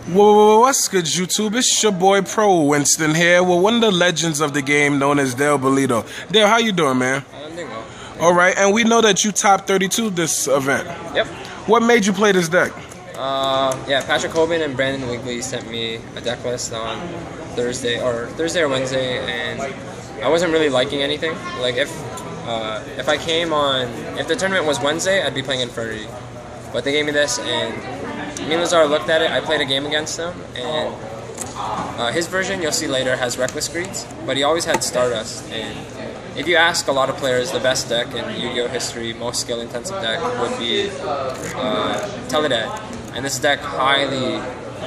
What's good, YouTube? It's your boy Prowinston here with one of the legends of the game known as Bellido. Dale, how you doing, man? I'm doing well. All right, and we know that you top 32 this event. Yep. What made you play this deck? Yeah, Patrick Hoban and Brandon Wigley sent me a deck list on Thursday or Wednesday, and I wasn't really liking anything. Like if the tournament was Wednesday, I'd be playing Infernity. But they gave me this, and me and Lazar looked at it. I played a game against him, and his version, you'll see later, has Reckless Greeds, but he always had Stardust. And if you ask a lot of players, the best deck in Yu-Gi-Oh history, most skill-intensive deck, would be Teledad. And this deck highly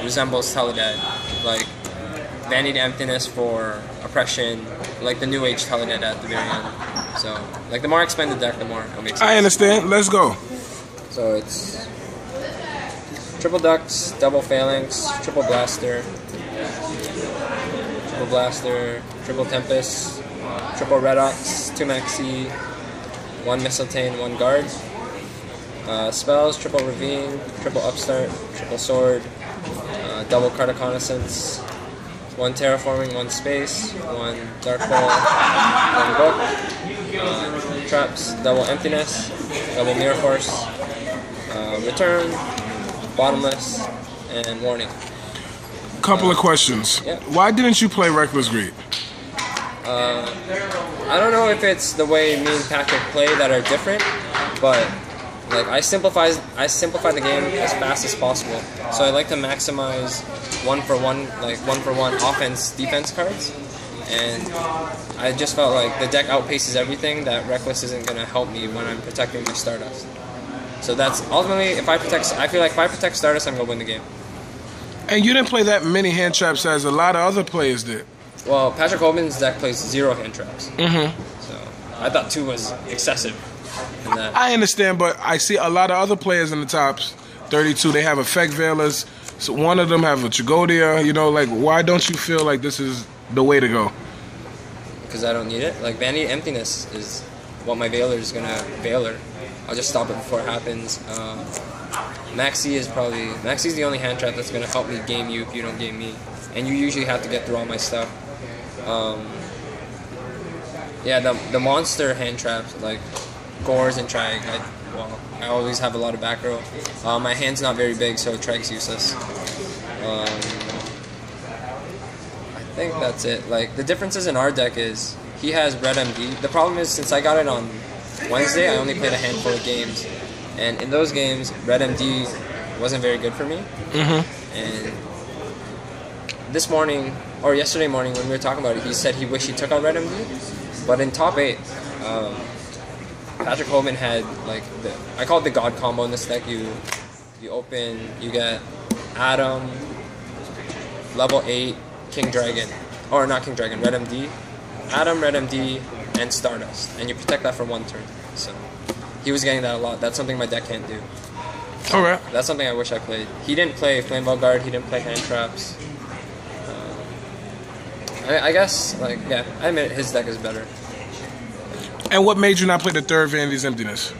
resembles Teledad, like Vanity Emptiness for Oppression, like the New Age Teledad at the very end. So, like, the more I explain the deck, the more it makes sense. I understand. Let's go. So it's triple Ducks, double Phalanx, triple Blaster, triple Tempest, triple Red Ox, 2 Maxi, 1 Mistletoe, 1 Guard. Spells, triple Ravine, triple Upstart, triple Sword, double Cardiconnaissance, 1 Terraforming, 1 Space, 1 Dark Hole, 1 Book, Traps, double Emptiness, double Mirror Force, Return, Bottomless, and Warning. Couple of questions. Yeah. Why didn't you play Reckless Greed? I don't know if it's the way me and Patrick play that are different, but like I simplify the game as fast as possible. So I like to maximize one for one offense defense cards, and I just felt like the deck outpaces everything, that Reckless isn't gonna help me when I'm protecting my Stardust. So that's ultimately, I feel like if I protect Stardust, I'm gonna win the game. And you didn't play that many hand traps as a lot of other players did. Well, Patrick Hoban's deck plays 0 hand traps. So I thought 2 was excessive. In that. I understand, but I see a lot of other players in the tops 32. They have Effect Veilers. So one of them have a Tragodia. You know, like, why don't you feel like this is the way to go? Because I don't need it. Like, Vanity Emptiness is what my Veiler is gonna Veiler. I'll just stop it before it happens. Maxi's the only hand trap that's gonna help me game you if you don't game me, and you usually have to get through all my stuff. Yeah, the monster hand traps like Gores and Trag. I always have a lot of back row. My hand's not very big, so Trag's useless. I think that's it. Like, the differences in our deck is he has Red MD. The problem is, since I got it on Wednesday, I only played a handful of games, and in those games, Red MD wasn't very good for me. And this morning, or yesterday morning, when we were talking about it, he said he wished he took out Red MD. But in top 8, Patrick Hoban had, like, I call it the God combo in this deck. You open, you get Adam, level 8, King Dragon, or not King Dragon, Red MD, Adam, Red MD, and Stardust, and you protect that for 1 turn. So he was getting that a lot. That's something my deck can't do. All right. That's something I wish I played. He didn't play Flame Ball Guard. He didn't play hand traps. I guess, like, yeah, I admit his deck is better. And what made you not play the third Vanity's Emptiness?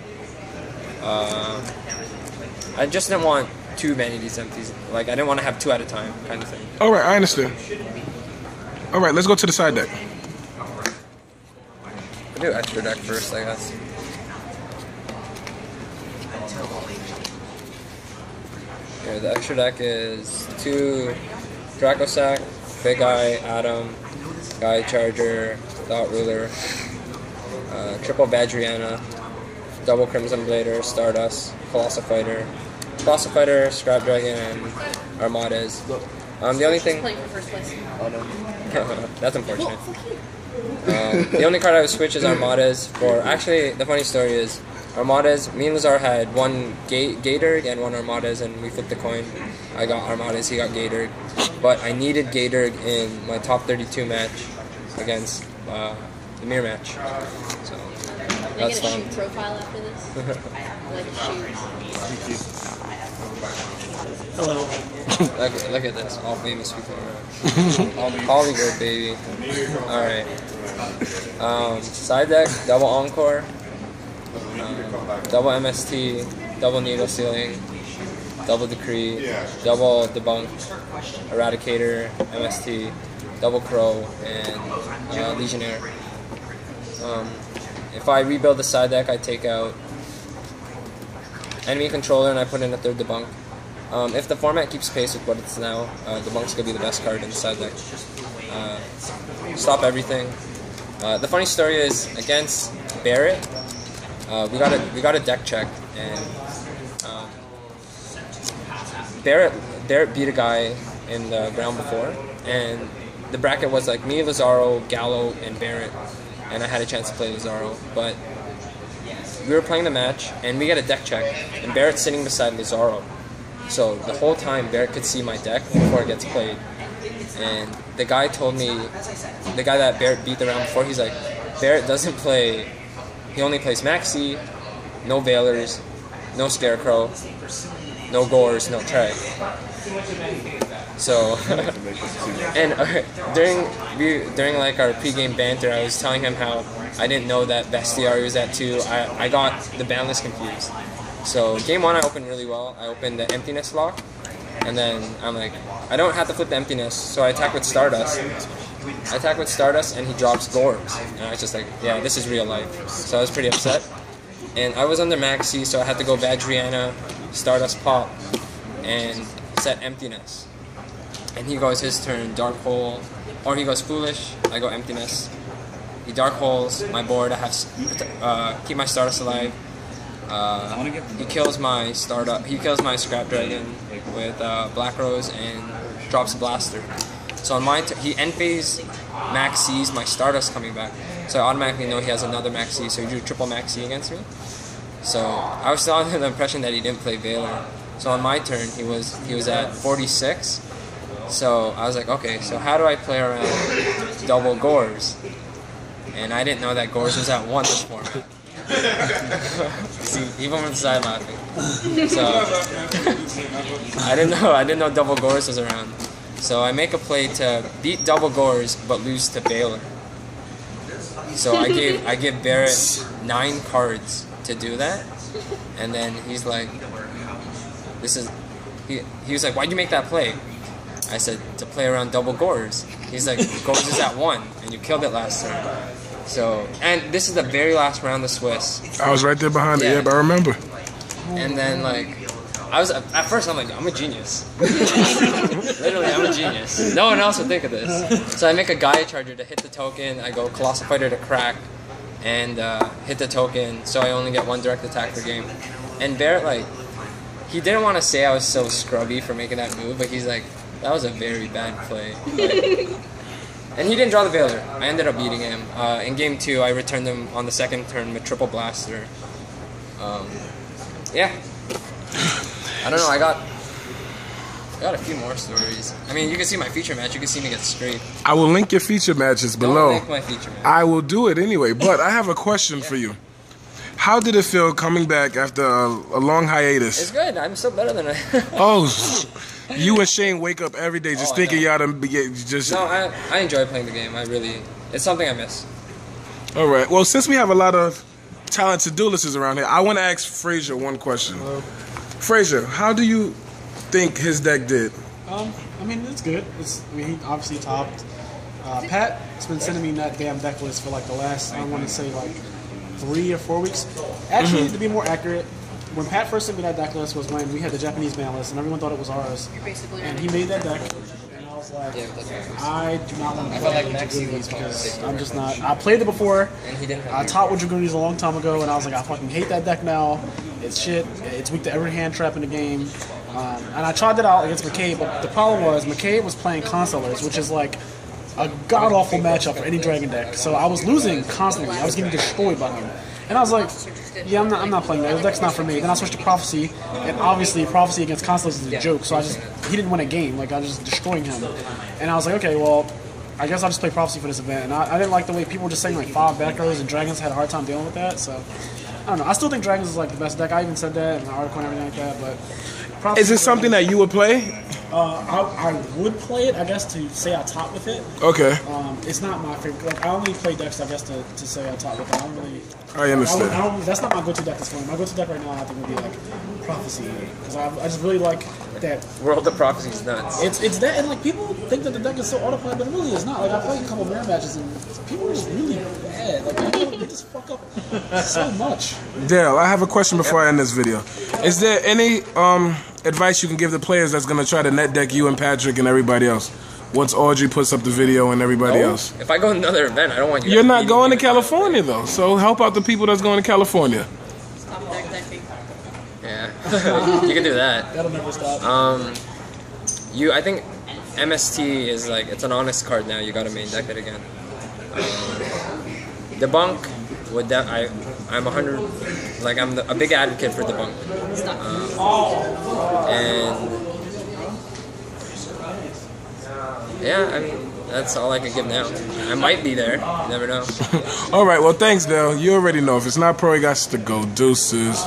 I just didn't want 2 Vanity's Empties. Like, I didn't want to have 2 at a time, kind of thing. All right, I understand. All right, let's go to the side deck. I'll do extra deck first, I guess. Okay, the extra deck is 2 Dracosac, Big Eye, Adam, Guy Charger, Thought Ruler, triple Badriana, double Crimson Blader, Stardust, Colossal Fighter, Scrap Dragon, and Armades. The only thing... Playing for first place. Oh, no. That's unfortunate. The only card I would switch is Armades for... Actually, the funny story is, Armades, me and Lazar had 1 Gatorg and 1 Armades, and we flipped the coin. I got Armades, he got Gatorg. But I needed Gatorg in my top 32 match against the mirror match. So that's fun. Shoot profile after this? Like shoot. Hello. Look at this. All famous people around. Polygold, baby. Alright. Side deck, double Encore, double MST, double Needle Sealing, double Decree, double Debunk, Eradicator, MST, double Crow, and Legionnaire. If I rebuild the side deck, I take out enemy controller and I put in a third Debunk. If the format keeps pace with what it's now, Debunk's gonna be the best card in the side deck. Stop everything. The funny story is against Barrett, we got a deck check, and Barrett beat a guy in the round before, and the bracket was like me, Lazaro, Gallo, and Barrett, and I had a chance to play Lazaro, but we were playing the match, and we get a deck check, and Barrett's sitting beside Lazaro. So the whole time, Barrett could see my deck before it gets played. And the guy told me, the guy that Barrett beat the round before, he's like, Barrett doesn't play, he only plays Maxi, no Veilers, no Scarecrow, no Gores, no Trey. So, and during like our pregame banter, I was telling him how I didn't know that Bestiary was at 2. I got the ban list confused. So game 1 I opened really well. I opened the Emptiness lock, and then I'm like, I don't have to flip the Emptiness, so I attack with Stardust. And he drops Gores. And I was just like, yeah, this is real life. So I was pretty upset. And I was under Maxi, so I had to go Badriana, Stardust Pop, and set Emptiness. And he goes his turn, Dark Hole, or he goes Foolish, I go Emptiness. He Dark Holes my board, I have keep my Stardust alive. He kills my Scrap Dragon with Black Rose and drops Blaster. So on my he end phase Maxis my Stardust coming back. So I automatically know he has another Maxi, so he drew triple Maxi against me. So I was still under the impression that he didn't play Veiler. So on my turn he was at 46. So I was like, okay, so how do I play around double Gores? And I didn't know that Gores was at 1 this format. See, even from the side laughing. So I didn't know double Gores was around. So I make a play to beat double Gores but lose to Baylor. So I give Barrett 9 cards to do that, and then he's like, he was like, why'd you make that play? I said, to play around double Gores. He's like, Gores is at 1, and you killed it last turn. So, and this is the very last round of Swiss. I was right there behind it, yeah, but I remember. And then, like, at first I'm like, I'm a genius. Literally, I'm a genius. No one else would think of this. So I make a Gaia Charger to hit the token, I go Colossal Fighter to crack, and hit the token, so I only get 1 direct attack per game. And Barrett, like, he didn't want to say I was so scrubby for making that move, but he's like, that was a very bad play. And he didn't draw the Veiler. I ended up beating him. In game 2, I returned him on the second turn with triple Blaster. Yeah. I don't know, I got a few more stories. I mean, you can see my feature match. You can see me get scraped. I will link your feature matches below. Don't link my feature match. I will do it anyway, but I have a question for you. How did it feel coming back after a long hiatus? It's good. I'm still better than I. Oh, you and Shane wake up every day just thinking y'all to just. No, I enjoy playing the game. It's something I miss. All right. Well, since we have a lot of talented duelists around here, I want to ask Frazier one question. Frazier, how do you think his deck did? I mean, it's good. He obviously topped. Pat's been sending me that damn deck list for like the last, I want to say like 3 or 4 weeks. Actually, to be more accurate, when Pat first sent me that deck list was when we had the Japanese ban list and everyone thought it was ours. And he made that deck, and I was like, I do not want to play Dragunities because I'm just not. I played it before. I taught with Dragunities a long time ago, and I was like, I fucking hate that deck now. It's shit. It's weak to every hand trap in the game. And I tried it out against McCabe, but the problem was McCabe was playing Constellars, which is like a god-awful matchup for any Dragon deck. So I was losing constantly. I was getting destroyed by him. And I was like, yeah, I'm not playing that. The deck's not for me. Then I switched to Prophecy, and obviously Prophecy against Constellars is a joke, so he didn't win a game. Like, I was just destroying him. And I was like, okay, well, I guess I'll just play Prophecy for this event. And I didn't like the way people were just saying like 5 back rows, and Dragons had a hard time dealing with that, so I don't know. I still think Dragons is like the best deck. I even said that in my article and everything like that, but Prophecy, is it something that you would play? I would play it, I guess, to say I top with it. Okay. It's not my favorite. Like, I only play decks, I guess, to say I top with it. I don't really. I understand. That's not my go-to deck this morning. My go-to deck right now, I think, would be like Prophecy, because I just really like that. World of Prophecy is nuts. It's that, and like people think that the deck is so autoplay, but it really is not. Like I played a couple mirror matches, and people are just really bad. Like they just fuck up so much. Dale, I have a question before I end this video. Is there any advice you can give the players that's gonna try to net deck you and Patrick and everybody else? Once Audrey puts up the video and everybody else. If I go to another event, I don't want you. You're not going to California though, so help out the people that's going to California. Stop deck decking. Yeah, you can do that. That'll never stop. I think MST is like it's an honest card now. You got to main deck it again. Debunk would that I'm 100 like I'm a big advocate for debunk. And yeah, I mean that's all I can give now. I might be there. You never know. All right. Well, thanks, Dale. You already know if it's not pro, you got to go. Deuces.